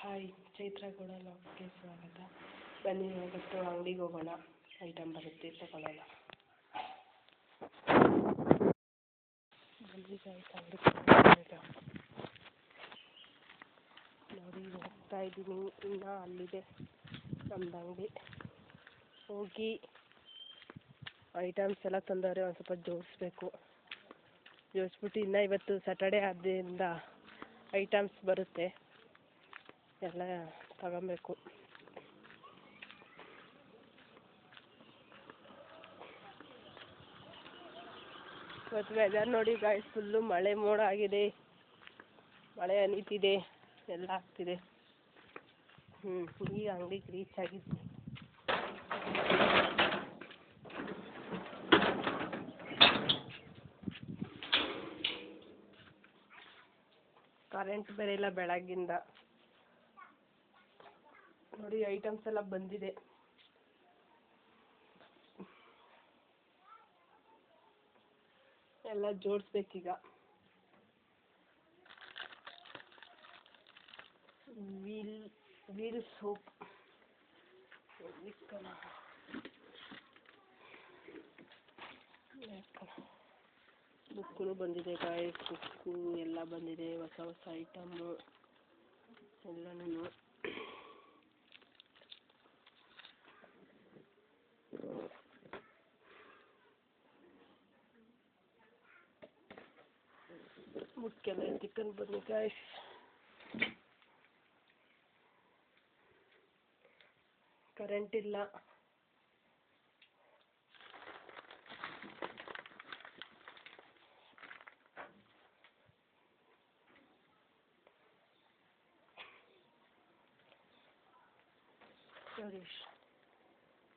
Hi, Chaitra ಕೂಡ ಲಾಕ್ಗೆ ಸ್ವಾಗತ. ಬನ್ನಿ ಇವತ್ತು ಅಂಗಡಿಗೆ ಹೋಗೋಣ, ಐಟಮ್ ಬರುತ್ತೆ ತಗೊಳ್ಳೋಣ. ಬನ್ನಿ ಗಾಯ್ಸ್, ನೋಡಿ ಹೋಗ್ತಾ ಇದ್ದೀನಿ. ಇನ್ನು ಅಲ್ಲಿದೆ ನಮ್ಮದು ಅಂಗಡಿ. ಹೋಗಿ ಐಟಮ್ಸ್ ಎಲ್ಲ ತಂದವ್ರೆ, ಒಂದು ಸ್ವಲ್ಪ ಜೋಡಿಸ್ಬಿಟ್ಟು ಇನ್ನು ಇವತ್ತು ಸ್ಯಾಟರ್ಡೇ ಆದ್ದರಿಂದ ಐಟಮ್ಸ್ ಬರುತ್ತೆ, ಎಲ್ಲ ತಗೊಬೇಕು. ಇವತ್ತು ವೆದರ್ ನೋಡಿ ಗಾಯ್ಸ್, ಫುಲ್ಲು ಮಳೆ ಮೋಡ ಆಗಿದೆ, ಮಳೆ ಹನಿತಿದೆ, ಎಲ್ಲ ಆಗ್ತಿದೆ. ಈಗ ಅಂಗಡಿಗೆ ರೀಚ್ ಆಗಿದ್ವಿ. ಕರೆಂಟ್ ಬೇರೆ ಇಲ್ಲ ಬೆಳಗ್ಗಿಂದ. ನೋಡಿ ಐಟಮ್ಸ್ ಎಲ್ಲ ಬಂದಿದೆ. ಎಲ್ಲ ಜೋಡಿಸ್ಬೇಕೀಗ. ವೀಲ್ ಸೋಪ್ ಬುಕ್ಗಳು ಬಂದಿದೆ ಗಾಯ್ಸ್, ಬುಕ್ಕು ಎಲ್ಲ ಬಂದಿದೆ, ಹೊಸ ಹೊಸ ಐಟಮ್ಮು ಎಲ್ಲನೂ. ಬುಕ್ಕೆಲ್ಲ ಎತ್ತಿಕೊಂಡು ಬನ್ನಿ ಗಾಯ್ಸ್. ಕರೆಂಟ್ ಇಲ್ಲ, ನೋಡಿ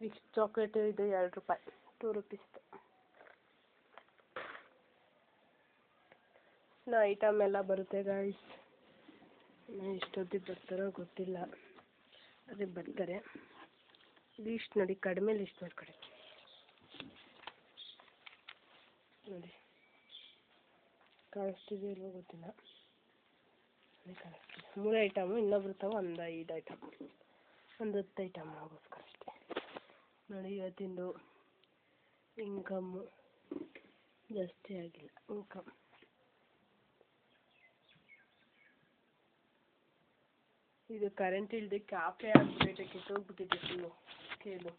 ವಿಕ್ಸ್ ಚಾಕ್ಲೇಟ್ ಇದು 2 ರೂಪಾಯಿ, 2 rupees. ಇನ್ನು ಐಟಮ್ ಎಲ್ಲ ಬರುತ್ತೆ ಗಾಯ್ಸ್. ಇನ್ನು ಎಷ್ಟೊತ್ತಿಗೆ ಬರ್ತಾರೋ ಗೊತ್ತಿಲ್ಲ, ಅದೇ ಬರ್ತಾರೆ. ಲೀಸ್ಟ್ ನೋಡಿ, ಕಡಿಮೆ ಲೀಸ್ಟ್ ಮಾಡ್ಕೊಡಿ ನೋಡಿ. ಕಾಣಿಸ್ತಿದೆ ಇಲ್ವೋ ಗೊತ್ತಿಲ್ಲ, ಅದೇ ಕಾಣಿಸ್ತಿದೆ. 3 ಐಟಮು, ಇನ್ನೂ ಬರ್ತಾವೆ ಒಂದು 5 ಐಟಮ್, ಒಂದು 10 ಐಟಮ್ ಆಗೋಸ್ಕರ ಅಷ್ಟೇ. ನೋಡಿ ಇವತ್ತಿಂದು ಇನ್ಕಮ್ಮು ಜಾಸ್ತಿ ಆಗಿಲ್ಲ. ಇನ್ಕಮ್ ಇದು ಕರೆಂಟ್ ಇಲ್ಲದೆ ಕಾಫೆ ಆಗ್ಬಿಟ್ಟೈತೆ, ಕೆಟ್ಟೋಗ್ಬಿಟ್ಟಿದೆ ಫುಲ್ಲು ಸ್ಕೇಲು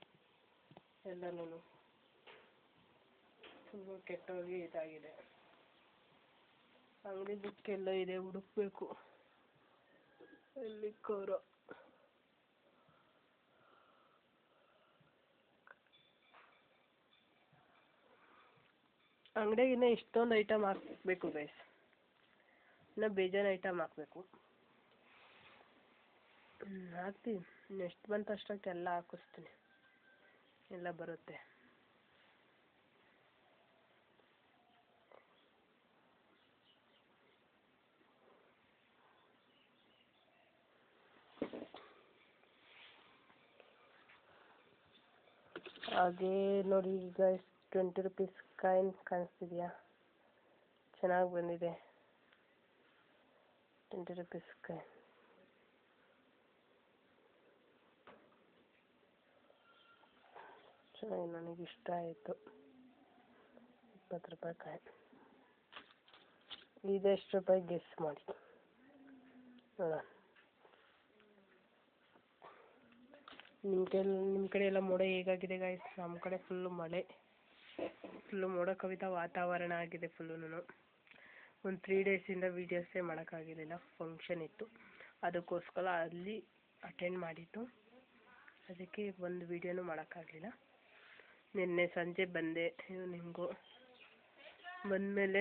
ಎಲ್ಲನೂ ಫುಲ್ಲು ಕೆಟ್ಟೋಗಿ ಇದಾಗಿದೆ. ಅಂಗಡಿ ಬುಕ್ ಎಲ್ಲ ಇದೆ, ಹುಡುಕ್ಬೇಕು ಎಲ್ಲಿ ಕೋರೋ. ಅಂಗಡಿಗಿನ್ನ ಇಷ್ಟೊಂದು ಐಟಮ್ ಹಾಕಬೇಕು ಗೈಸ್, ಇನ್ನು ಬೇಜಾರು ಐಟಮ್ ಹಾಕಬೇಕು. ಹಾಕ್ತೀನಿ, ಎಷ್ಟು ಬಂತು ಅಷ್ಟಕ್ಕೆ ಎಲ್ಲ ಹಾಕಿಸ್ತೀನಿ, ಎಲ್ಲ ಬರುತ್ತೆ. ಹಾಗೇ ನೋಡಿ ಗೈಸ್, 20 rupees ಕಾಯಿನ್ ಕಾಣಿಸ್ತಿದೆಯಾ? ಚೆನ್ನಾಗಿ ಬಂದಿದೆ 20 rupees ಕಾಯಿನ್. ಚೆನ್ನಾಗಿ ನನಗಿಷ್ಟ ಆಯಿತು. 20 ರೂಪಾಯಿ ಕಾಯಿನ್. ಇದೆಷ್ಟು ರೂಪಾಯಿ ಗೆಸ್ ಮಾಡಿ ನೋಡೋಣ. ನಿಮ್ಮ ಕಡೆ ಎಲ್ಲ ಮೋಡ ಹೇಗಾಗಿದೆ ಗಾಯ್ಸ್? ನಮ್ಮ ಕಡೆ ಫುಲ್ಲು ಮಳೆ, ಫುಲ್ಲು ಮೋಡ ಕವಿತಾ ವಾತಾವರಣ ಆಗಿದೆ ಫುಲ್ಲು. ಒಂದು 3 ಡೇಸಿಂದ ವೀಡಿಯೋಸೇ ಮಾಡೋಕ್ಕಾಗಿರಲಿಲ್ಲ, ಫಂಕ್ಷನ್ ಇತ್ತು, ಅದಕ್ಕೋಸ್ಕರ ಅಲ್ಲಿ ಅಟೆಂಡ್ ಮಾಡಿದ್ದು, ಅದಕ್ಕೆ ಒಂದು ವೀಡಿಯೋನೂ ಮಾಡೋಕ್ಕಾಗಲಿಲ್ಲ. ನಿನ್ನೆ ಸಂಜೆ ಬಂದೆ ಈವ್ನಿಂಗು, ಬಂದಮೇಲೆ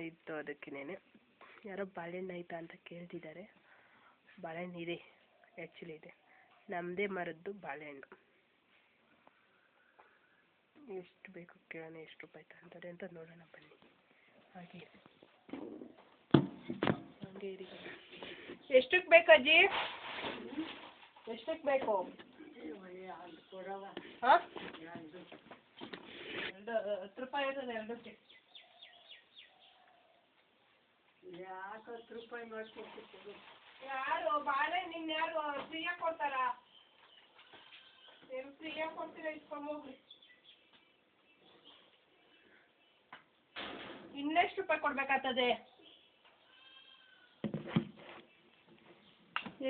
ಇತ್ತು. ಅದಕ್ಕೇನೆ ಯಾರೋ ಬಾಳೆಹಣ್ಣು ಆಯಿತಾ ಅಂತ ಕೇಳ್ತಿದ್ದಾರೆ. ಬಾಳೆಹಣ್ಣು ಇದೆ, ಆ್ಯಕ್ಚುಲಿ ಇದೆ, ನಮ್ಮದೇ ಮರದ್ದು ಬಾಳೆಹಣ್ಣು. ಎಷ್ಟು ಬೇಕು ಕೇಳೋಣ, ಎಷ್ಟು ರೂಪಾಯಿ ತಗೊಂತಾರೆ ಅಂತ ನೋಡೋಣ ಬನ್ನಿ. ಹಾಗೆ ಇರಿ. ಎಷ್ಟಕ್ಕೆ ಬೇಕು ಅಜ್ಜಿ? ಎಷ್ಟಕ್ಕೆ ಬೇಕು? ಹಾಂ, 10 ರೂಪಾಯಿ ಇರ್ತದೆ ಎರಡಕ್ಕೆ. ಯಾಕೆ 10 ರೂಪಾಯಿ ಮಾಡ್ಕೊಡ್ತಿತ್ತು? ಯಾರು ಬಾಳೆ ನಿನ್ನ ಯಾರು ಫ್ರೀಯಾಗಿ ಕೊಡ್ತಾರಾ? ಏನು ಫ್ರೀಯಾಗಿ ಕೊಡ್ತೀರಾ? ಇಸ್ಕೊಂಡು ಹೋಗ್ರಿ. ಇನ್ನೆಷ್ಟು ರೂಪಾಯಿ ಕೊಡ್ಬೇಕಾಗ್ತದೆ?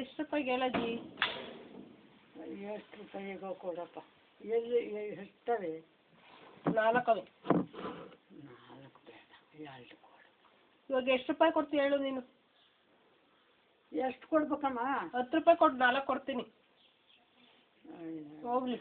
ಎಷ್ಟು ರೂಪಾಯಿಗೆ ಹೇಳಜ್ಜಿ? ಎಷ್ಟು ರೂಪಾಯಿಗೋ ಕೊಡಪ್ಪ. ಎಲ್ಲಿ ಇರ್ತವೆ? 4 4 ಬೇಡ, 2 ಕೊಡು. ಇವಾಗ ಎಷ್ಟು ರೂಪಾಯಿ ಕೊಡ್ತೀಯ ಹೇಳು ನೀನು? ಎಷ್ಟು ಕೊಡ್ಬೇಕಮ್ಮ? 10 ರೂಪಾಯಿ ಕೊಟ್ಟು 4 ಕೊಡ್ತೀನಿ. ಹೋಗ್ಲಿ.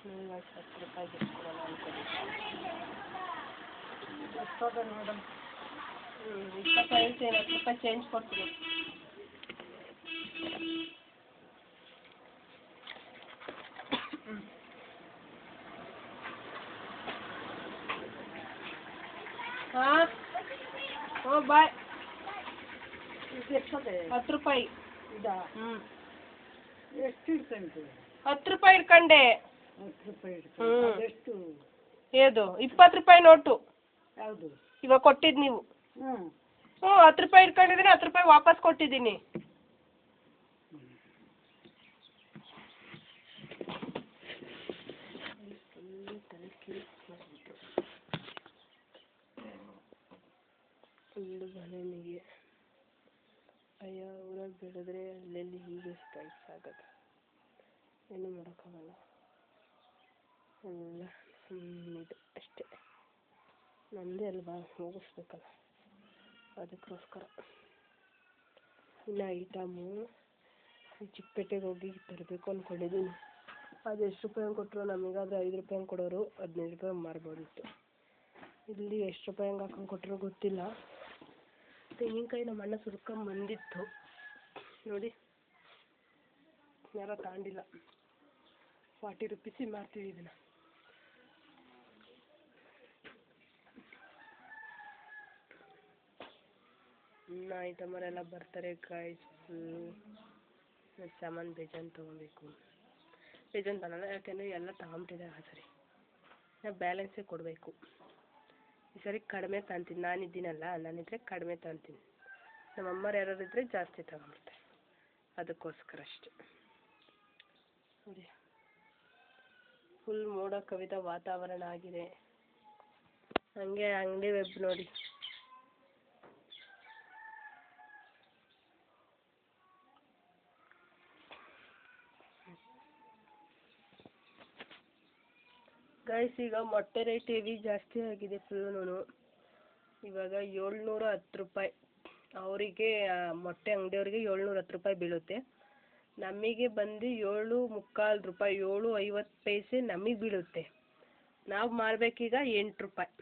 ನೀವು 10 ರೂಪಾಯಿಗೆ ಇಸ್ಕೊಳಲ್ಲ ಅನ್ಕೊಂಡಿದ್ದೆ. ಎಷ್ಟದ ಮೇಡಮ್? 25 10 ರೂಪಾಯಿ ಚೇಂಜ್ ಕೊಡ್ತೀನಿ. ಹಾಂ ಹ್ಞೂ ಬಾಯ್. ಇದು ಎಷ್ಟದೆ? 10 ರೂಪಾಯಿ. ಇದಾ? ಹ್ಞೂ ಎಷ್ಟು ಇಡ್ಕೊಂಡು? 10 ರೂಪಾಯಿ ಇಟ್ಕೊಂಡೆ. 10 ರೂಪಾಯಿ ಇಡ್ಕೊಂಡು ಅದೆಷ್ಟು? ಏದು 20 ರೂಪಾಯಿ ನೋಟು. ಯಾವುದು? ಇವಾಗ ಕೊಟ್ಟಿದ್ದು ನೀವು. ಹ್ಞೂ 10 ರೂಪಾಯಿ ಇಟ್ಕೊಂಡಿದ್ದೀನಿ, 10 ರೂಪಾಯಿ ವಾಪಸ್ ಕೊಟ್ಟಿದ್ದೀನಿ. ಫುಲ್ಲು ಮನೆನಿಗೆ ಅಯ್ಯೋ ಊರಾಗ ಬೆಳೆದ್ರೆ ಅಲ್ಲೆಲ್ಲಿ ಹೀಗೆ ಸ್ಪೈಕ್ಸ್ ಆಗೋದು. ಏನು ಮಾಡೋಕ್ಕಾಗಲ್ಲ. ಎಲ್ಲ ಇದು ಅಷ್ಟೇ. ನಮ್ಮದೇ ಅಲ್ವಾ, ಮುಗಿಸ್ಬೇಕಲ್ಲ, ಅದಕ್ಕೋಸ್ಕರ. ಇನ್ನು ಐಟಮು ಚಿಕ್ಕಪೇಟೆಗೆ ಹೋಗಿ ತರಬೇಕು ಅಂದ್ಕೊಂಡಿದ್ದೀನಿ. ಅದು ಎಷ್ಟು ರೂಪಾಯಿ ಹಂಗೆ ಕೊಟ್ಟರು? ನಮಗಾದರೆ 5 ರೂಪಾಯಿ ಹಂಗೆ ಕೊಡೋರು, 15 ರೂಪಾಯಿ ಮಾರ್ಬೋದಿತ್ತು. ಇಲ್ಲಿ ಎಷ್ಟು ರೂಪಾಯಿ ಹಂಗೆ ಹಾಕೊಂಡು ಕೊಟ್ಟರು ಗೊತ್ತಿಲ್ಲ. ತೆಂಗಿನಕಾಯಿ ನಮ್ಮ ಅಣ್ಣ ಸುರ್ಕೊಂಬಂದಿತ್ತು ನೋಡಿ, ಯಾರೋ ತಗೊಂಡಿಲ್ಲ. 40 ರೂಪೀಸಿಗೆ ಮಾರ್ತೀವಿ ಇದನ್ನು. ಇನ್ನು ಐಟಮರೆಲ್ಲ ಬರ್ತಾರೆ ಗಾಯ್ಸ್. ಸಾಮಾನು ಬೇಜಾನ್ ತೊಗೊಬೇಕು. ಬೇಜಾನ್ ತಗೊಳ್ಳಲ್ಲ, ಯಾಕೆಂದರೆ ಎಲ್ಲ ತಗೊಂಬಿಟ್ಟಿದ್ದಾರೆ. ಆ ಸರಿ ನಾವು ಬ್ಯಾಲೆನ್ಸೇ ಕೊಡಬೇಕು. ಈ ಸರಿ ಕಡಿಮೆ ತಗೊಂತೀನಿ. ನಾನಿದ್ದೀನಲ್ಲ, ನಾನಿದ್ರೆ ಕಡಿಮೆ ತಗೊಂತೀನಿ. ನಮ್ಮ ಅಮ್ಮರು ಯಾರಾದ್ರು ಇದ್ದರೆ ಜಾಸ್ತಿ ತಗೊಂಬಿಡ್ತಾರೆ. ಅದಕ್ಕೋಸ್ಕರ ಅಷ್ಟೆ ನೋಡಿ. ಫುಲ್ ಮೋಡ ಕವಿದ ವಾತಾವರಣ ಆಗಿದೆ. ಹಂಗೆ ಅಂಗಡಿ ವೆಬ್ ನೋಡಿ. ಗೈಸ್ ಈಗ ಮೊಟ್ಟೆ ರೇಟ್ ಹೆವಿ ಜಾಸ್ತಿ ಆಗಿದೆ ಫುಲ್ಲೂ. ಇವಾಗ 710 ರೂಪಾಯಿ. ಅವರಿಗೆ ಮೊಟ್ಟೆ ಅಂಗಡಿಯವ್ರಿಗೆ 710 ರೂಪಾಯಿ ಬೀಳುತ್ತೆ. ನಮಗೆ ಬಂದು 7.25 ರೂಪಾಯಿ, 7.50 ಪೈಸೆ ನಮಗೆ ಬೀಳುತ್ತೆ. ನಾವು ಮಾರಬೇಕೀಗ 8 ರೂಪಾಯಿ.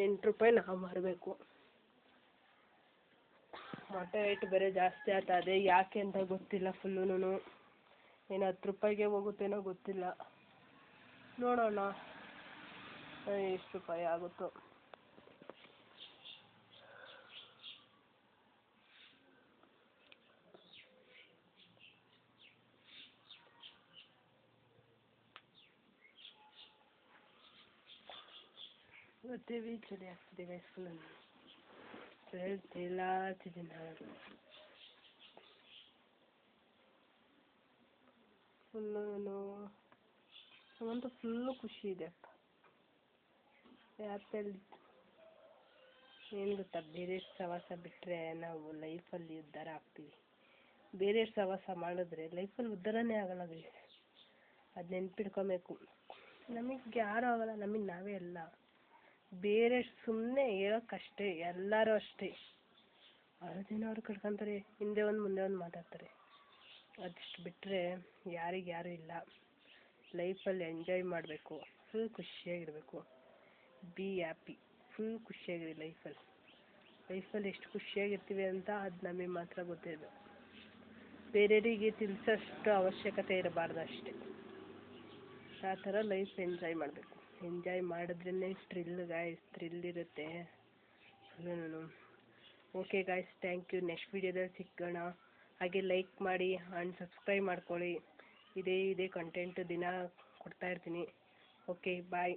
8 ರೂಪಾಯಿ ನಾವು ಮಾರಬೇಕು. ಮೊಟ್ಟೆ ರೇಟ್ ಬೇರೆ ಜಾಸ್ತಿ ಆಗ್ತದೆ, ಯಾಕೆ ಅಂತ ಗೊತ್ತಿಲ್ಲ. ಫುಲ್ಲೂ ಏನು 10 ರೂಪಾಯಿಗೆ ಹೋಗುತ್ತೇನೋ ಗೊತ್ತಿಲ್ಲ. ನೋಡೋಣ ಎಷ್ಟು ರೂಪಾಯಿ ಆಗುತ್ತೋ. ಇವತ್ತೇ ಚಳಿ ಆಗ್ತಿದೆ ಗೈಸ್. ಫುಲ್ ಹೇಳ್ತಿಲ್ಲ ನಾನು. ಫುಲ್ಲು ನಮ್ಮಂತೂ ಫುಲ್ಲು ಖುಷಿ ಇದೆ. ಆ್ಯಪಲ್ ಏನು ಗೊತ್ತಾ, ಬೇರೆ ಸವಾಸ ಬಿಟ್ಟರೆ ನಾವು ಲೈಫಲ್ಲಿ ಉದ್ಧಾರ ಆಗ್ತೀವಿ. ಬೇರೆ ಸವಾಸ ಮಾಡಿದ್ರೆ ಲೈಫಲ್ಲಿ ಉದ್ಧಾರನೇ ಆಗಲ್ಲ ಗೈಸ್. ಅದು ನೆನ್ಪಿಡ್ಕೊಬೇಕು. ನಮಗೆ ಯಾರೂ ಆಗಲ್ಲ, ನಮಗೆ ನಾವೇ ಎಲ್ಲ. ಬೇರೆ ಸುಮ್ಮನೆ ಹೇಳೋಕ್ಕಷ್ಟೇ. ಎಲ್ಲರೂ ಅಷ್ಟೇ, ಅವ್ರದ್ದೇನೋ ಅವ್ರು ಕಟ್ಕೊತಾರೆ, ಹಿಂದೆ ಒಂದು ಮುಂದೆ ಒಂದು ಮಾತಾಡ್ತಾರೆ. ಅದಿಷ್ಟು ಬಿಟ್ಟರೆ ಯಾರಿಗೂ ಇಲ್ಲ. ಲೈಫಲ್ಲಿ ಎಂಜಾಯ್ ಮಾಡಬೇಕು, ಫುಲ್ ಖುಷಿಯಾಗಿರಬೇಕು. ಬಿ ಹ್ಯಾಪಿ, ಫುಲ್ ಖುಷಿಯಾಗಿರಿ ಲೈಫಲ್ಲಿ. ಲೈಫಲ್ಲಿ ಎಷ್ಟು ಖುಷಿಯಾಗಿರ್ತೀವಿ ಅಂತ ಅದು ನಮಗೆ ಮಾತ್ರ ಗೊತ್ತಿರೋದು. ಬೇರೆಯವರಿಗೆ ತಿಳಿಸೋಷ್ಟು ಅವಶ್ಯಕತೆ ಇರಬಾರ್ದು ಅಷ್ಟೇ. ಆ ಥರ ಲೈಫ್ ಎಂಜಾಯ್ ಮಾಡಬೇಕು. ಎಂಜಾಯ್ ಮಾಡಿದ್ರೇ ಥ್ರಿಲ್ ಗಾಯ್ಸ್, ಥ್ರಿಲ್ ಇರುತ್ತೆ. Okay guys, thank you. Next ವೀಡಿಯೋದಲ್ಲಿ ಸಿಗೋಣ. ಹಾಗೆ ಲೈಕ್ ಮಾಡಿ ಆ್ಯಂಡ್ ಸಬ್ಸ್ಕ್ರೈಬ್ ಮಾಡ್ಕೊಳ್ಳಿ. ಇದೇ ಕಂಟೆಂಟ್ ದಿನ ಕೊಡ್ತಾ ಇರ್ತೀನಿ. ಓಕೆ ಬಾಯ್.